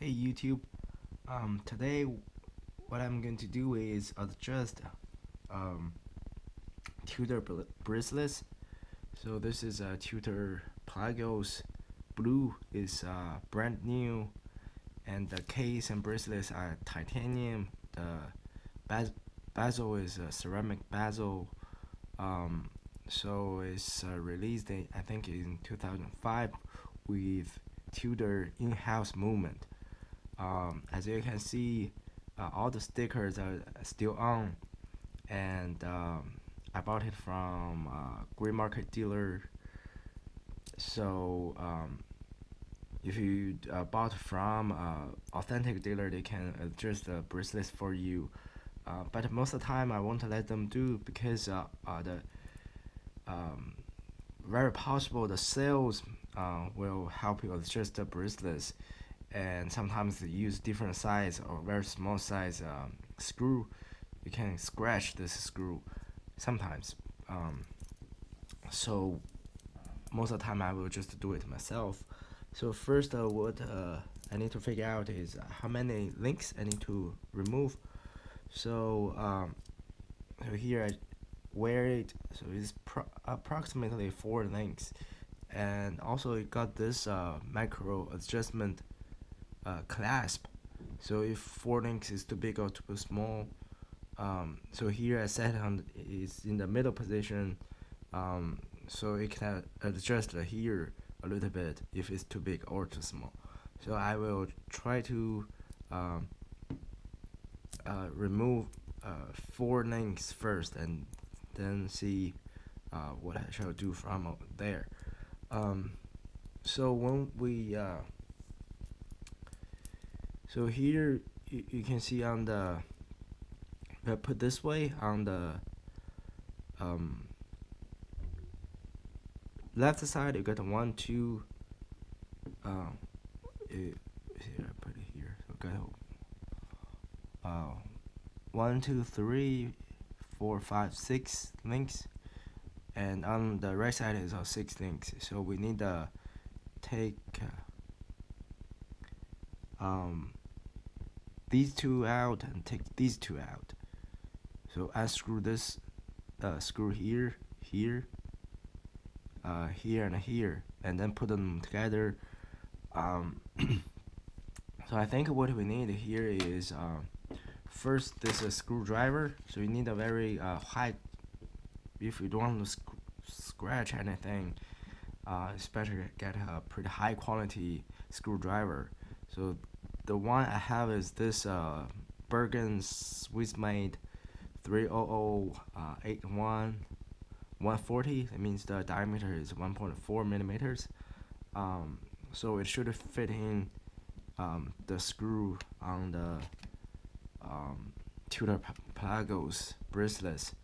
Hey YouTube, today what I'm going to do is adjust um, Tudor bracelets. So this is a Tudor Pelagos Blue, is brand new, and the case and bracelets are titanium. The bezel is a ceramic bezel. Um, so it's released I think in 2005 with Tudor in-house movement. As you can see, all the stickers are still on, and I bought it from gray market dealer. So if you bought from authentic dealer, they can adjust the bracelets for you. But most of the time, I won't let them do because the um, very possible the sales will help you adjust the bracelets, and sometimes they use different size or very small size screw. You can scratch this screw sometimes. Um, so most of the time I will just do it myself. So first, what I need to figure out is how many links I need to remove. So so here I wear it. So it's approximately 4 links, and also it got this micro adjustment clasp. So if 4 links is too big or too small, so here I set on is in the middle position, so it can adjust here a little bit if it's too big or too small. So I will try to remove 4 links first, and then see what I shall do from there. So when we so here you can see on the put this way on the um, left side you got 1 2 here I put it here, so got 1 2 3 4 5 6 links, and on the right side is 6 links. So we need to take these two out and take these two out. So unscrew this screw here, here, here, and here, and then put them together. So I think what we need here is first this screwdriver. So you need a very high. If you don't want to scratch anything, it's better to get a pretty high quality screwdriver. So the one I have is this Bergen Swiss made 30081 140. That means the diameter is 1.4 millimeters. So it should fit in the screw on the Tudor Pelagos bracelets.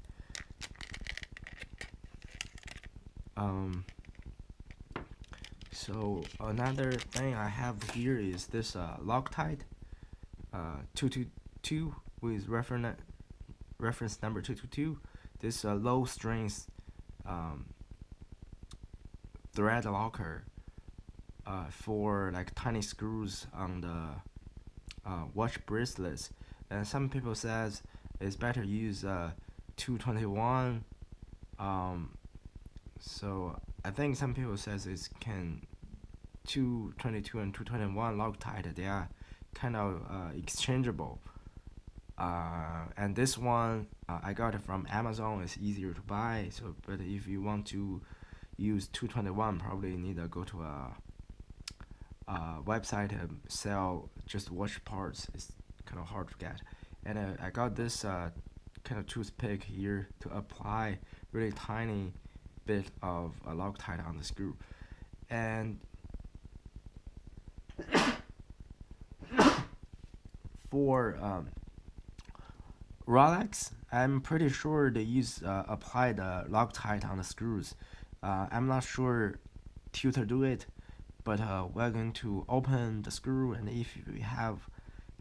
So another thing I have here is this Loctite 222 with reference number 222. This low strength thread locker for like tiny screws on the watch bracelets. And some people says it's better use 221. So I think some people says it can 222 and 221 Loctite. They are kind of exchangeable. And this one I got it from Amazon. It's easier to buy. So, but if you want to use 221, probably you need to go to a website and sell just watch parts. It's kind of hard to get. And I got this kind of toothpick here to apply really tiny bit of Loctite on the screw. And for Rolex, I'm pretty sure they apply the Loctite on the screws. I'm not sure Tudor do it, but we're going to open the screw, and if we have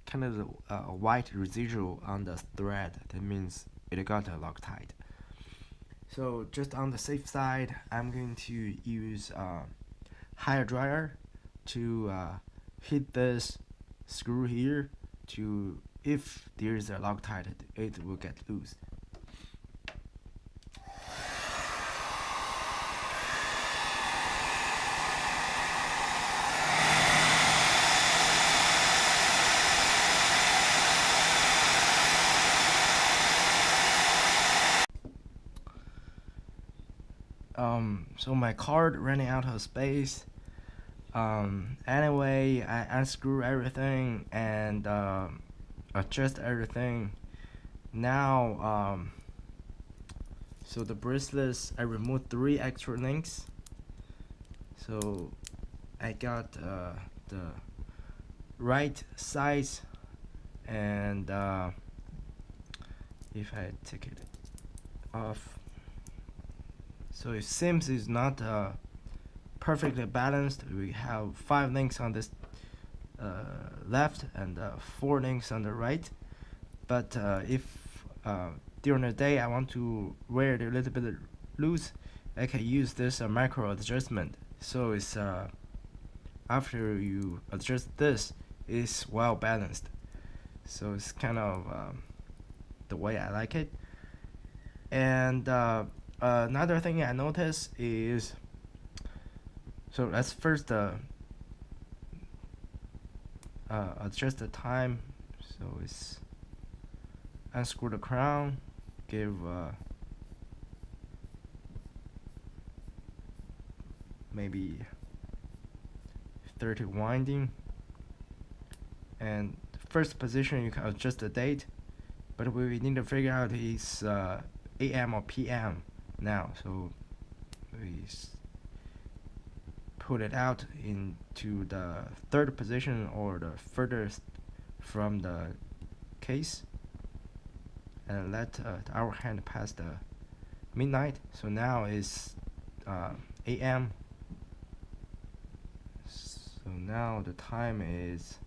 kind of a white residual on the thread, that means it got a Loctite. So just on the safe side, I'm going to use hair dryer to heat this screw here to, if there is a Loctite, it will get loose. So my card running out of space. Anyway, I unscrew everything and adjust everything. Now, so the bracelets, I removed 3 extra links. So I got the right size, and if I take it off, so it seems it's not perfectly balanced. We have 5 links on this left and 4 links on the right. But if during the day I want to wear it a little bit loose, I can use this micro adjustment. So it's after you adjust this, it's well balanced. So it's kind of the way I like it. And another thing I noticed is, so let's first adjust the time. So it's unscrew the crown, give maybe 30 winding, and first position you can adjust the date, but we need to figure out is AM or PM now. So we put it out into the 3rd position or the furthest from the case, and let our hand pass the midnight. So now it's AM. So now the time is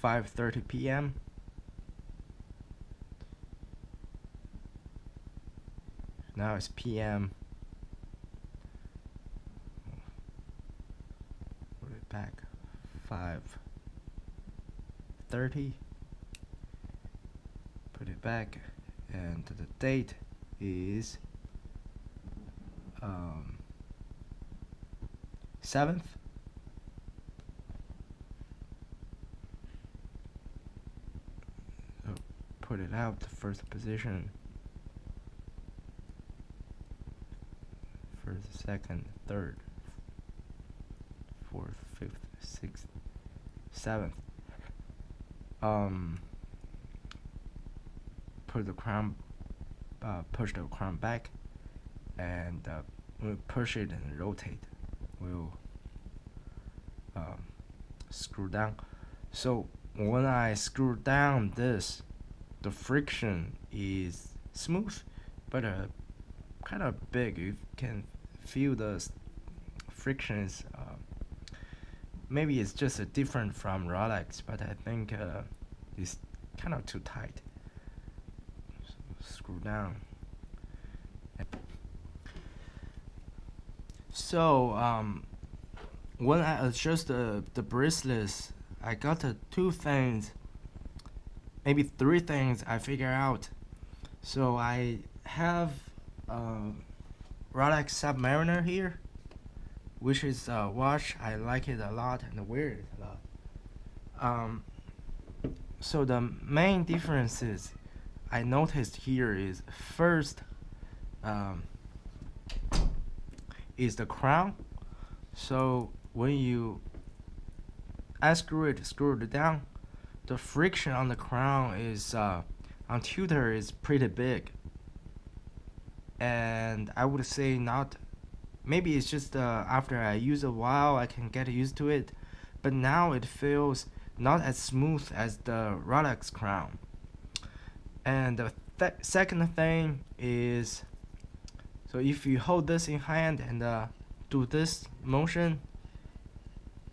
5:30 p.m. Now it's PM. Put it back. 5:30. Put it back, and the date is 7th. So put it out, the first position. 1st, 2nd, 3rd, 4th, 5th, 6th, 7th. Put the crown, push the crown back, and we'll push it and rotate. We'll screw down. So when I screw down this, the friction is smooth, but kind of big. You can feel the friction is maybe it's just different from Rolex, but I think it's kind of too tight. So screw down. So when I adjust the bracelets, I got 2 things, maybe 3 things I figure out. So I have Rolex Submariner here, which is a watch. I like it a lot and wear it a lot. So the main differences I noticed here is, first is the crown. So when you unscrew it, screw it down, the friction on the crown is on Tudor is pretty big. And I would say not, maybe it's just after I use a while I can get used to it, but now it feels not as smooth as the Rolex crown. And the second thing is, so if you hold this in hand and do this motion,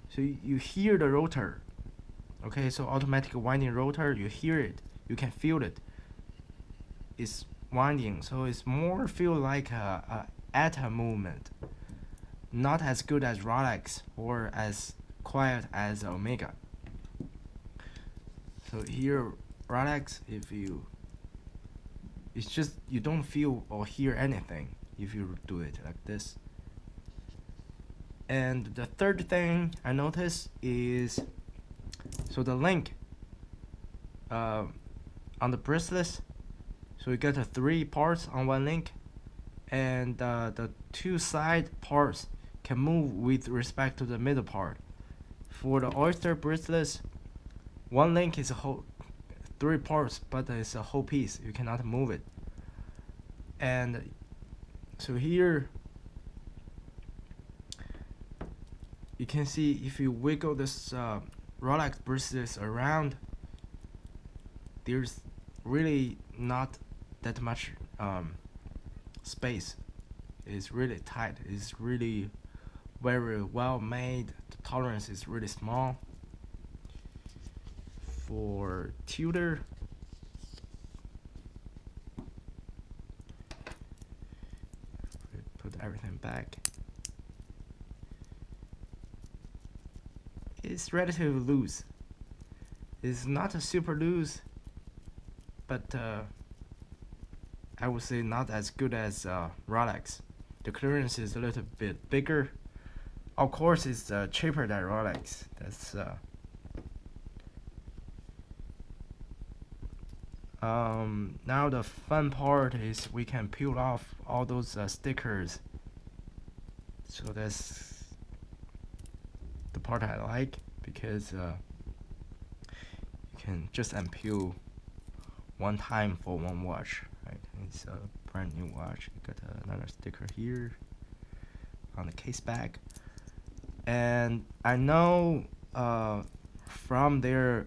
so you hear the rotor. Okay, so automatic winding rotor, you hear it, you can feel it. It's winding, so it's more feel like a atom movement. not as good as Rolex or as quiet as Omega. So here Rolex, it's just you don't feel or hear anything if you do it like this. And the third thing I noticed is, so the link on the bracelets, so you get 3 parts on one link, and the 2 side parts can move with respect to the middle part. For the oyster bracelets, one link is a whole 3 parts, but it's a whole piece. You cannot move it. And so here you can see if you wiggle this Rolex bracelets around, there's really not that much space. It's really tight. It's really very well made. The tolerance is really small. For Tudor, put everything back. It's relatively loose. It's not a super loose, but I would say not as good as Rolex. The clearance is a little bit bigger. Of course, it's cheaper than Rolex. That's now the fun part is we can peel off all those stickers. So that's the part I like, because you can just unpeel one time for one watch. Right? It's a brand new watch. You got another sticker here on the case back, and I know from their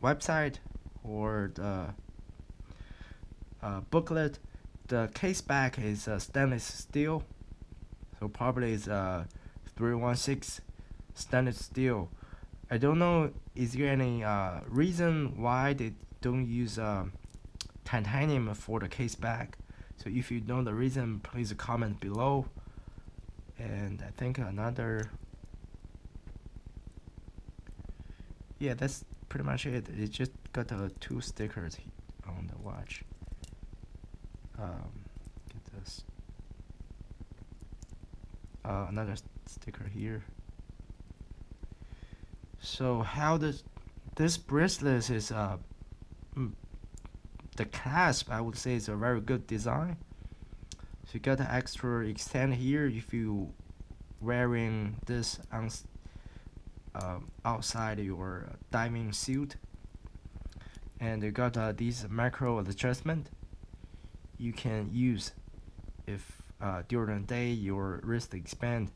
website or the booklet, the case back is stainless steel, so probably it's 316 stainless steel. I don't know, is there any reason why they don't use titanium for the case back? So if you know the reason, please comment below. And I think yeah, that's pretty much it. It just got 2 stickers on the watch. Get this another sticker here. So how this bracelet is the clasp, I would say, is a very good design. So you got the extra extend here if you wearing this on outside your diving suit, and you got these macro adjustment you can use if during the day your wrist expand,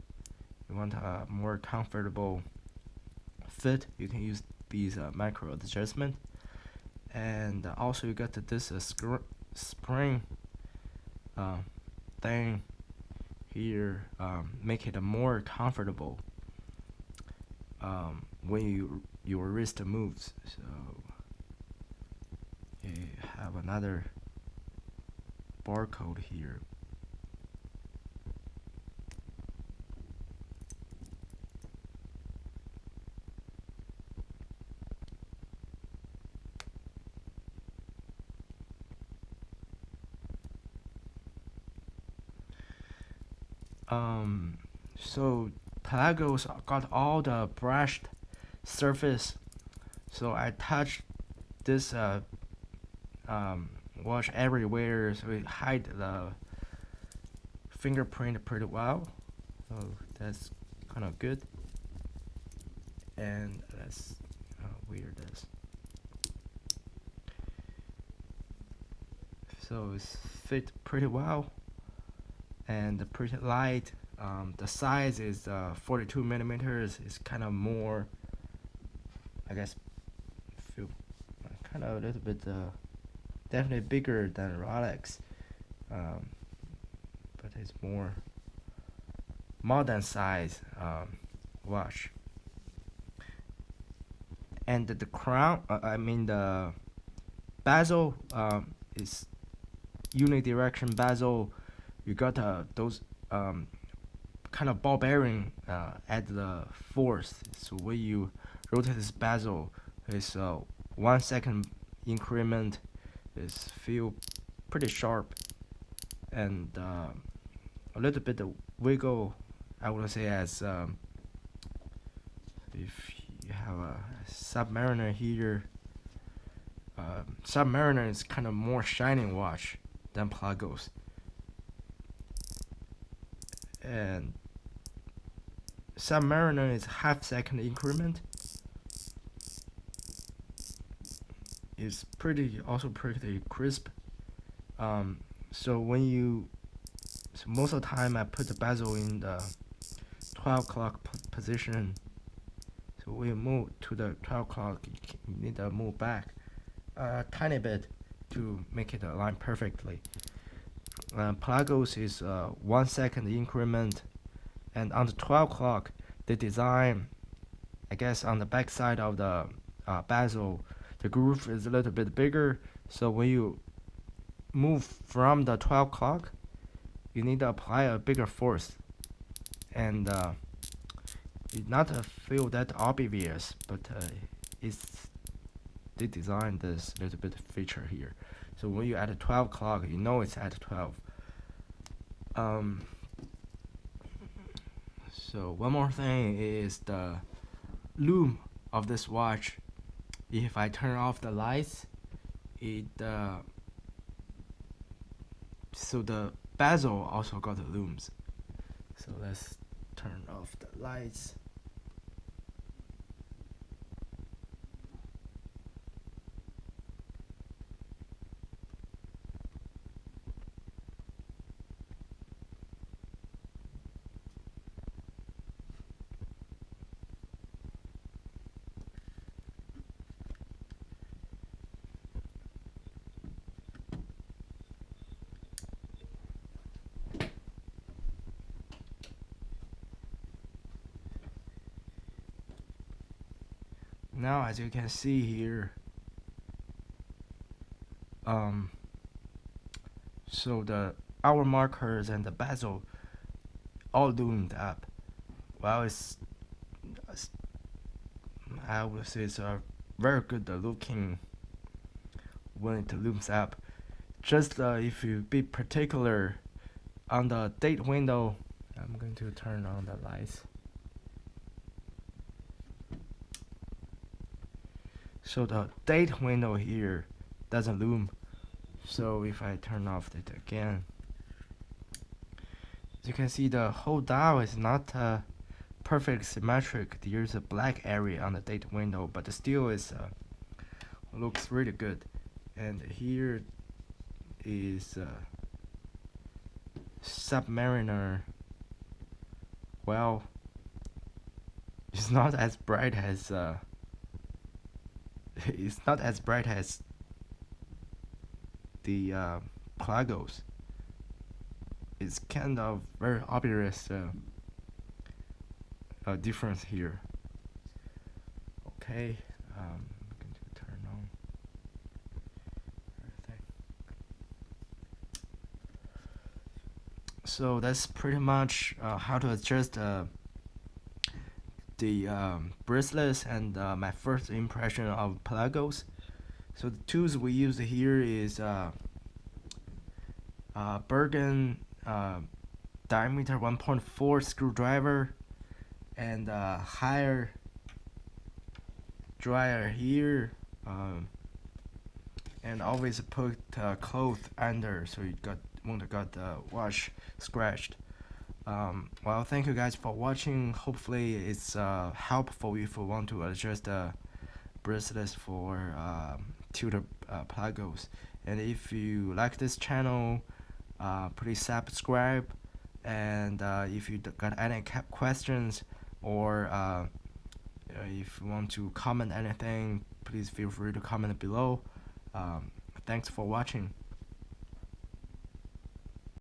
you want a more comfortable fit, you can use these macro adjustment. And also you got this spring thing here, make it more comfortable when your wrist moves. So you have another barcode here. So Pelagos got all the brushed surface, so I touched this watch everywhere, so it hide the fingerprint pretty well. So that's kind of good. And let's wear this. So it's fit pretty well and pretty light. The size is 42 millimeters. It's kind of more, I guess, feel kind of a little bit definitely bigger than Rolex, but it's more modern size watch. And the crown, I mean the bezel, is unidirection bezel. You got those kind of ball bearing at the force. So when you rotate this bezel, it's 1 second increment is feel pretty sharp, and a little bit of wiggle. I would say as if you have a Submariner here. Submariner is kind of more shining watch than Pelagos, and Submariner is half-second increment. It's also pretty crisp. So most of the time I put the bezel in the 12 o'clock position. So when you move to the 12 o'clock, you need to move back a tiny bit to make it align perfectly. Pelagos is 1 second increment, and on the 12 o'clock, the design, I guess on the back side of the bezel, the groove is a little bit bigger. So when you move from the 12 o'clock, you need to apply a bigger force, and it's not feel that obvious, but they designed this little bit feature here. So when you at 12 o'clock, you know it's at 12. So one more thing is the lume of this watch. If I turn off the lights, so the bezel also got the looms. So let's turn off the lights. Now, as you can see here, so the hour markers and the bezel all loomed up. Well, I would say it's a very good looking when it looms up. Just if you be particular on the date window, I'm going to turn on the lights. So the date window here doesn't loom. So if I turn off it again, as you can see, the whole dial is not perfect symmetric. There's a black area on the date window, but still is looks really good. And here is Submariner. Well, it's not as bright as it's not as bright as the Pelagos. It's kind of very obvious difference here. Okay, I'm going to turn on everything. So that's pretty much how to adjust the bracelets and my first impression of Pelagos. So the tools we use here is Bergen diameter 1.4 screwdriver and higher dryer here, and always put cloth under so you won't got the watch scratched. Well, thank you guys for watching. Hopefully it's helpful if you want to adjust the bracelets for Tudor Pelagos. And if you like this channel, please subscribe. And if you got any questions or if you want to comment anything, please feel free to comment below. Thanks for watching.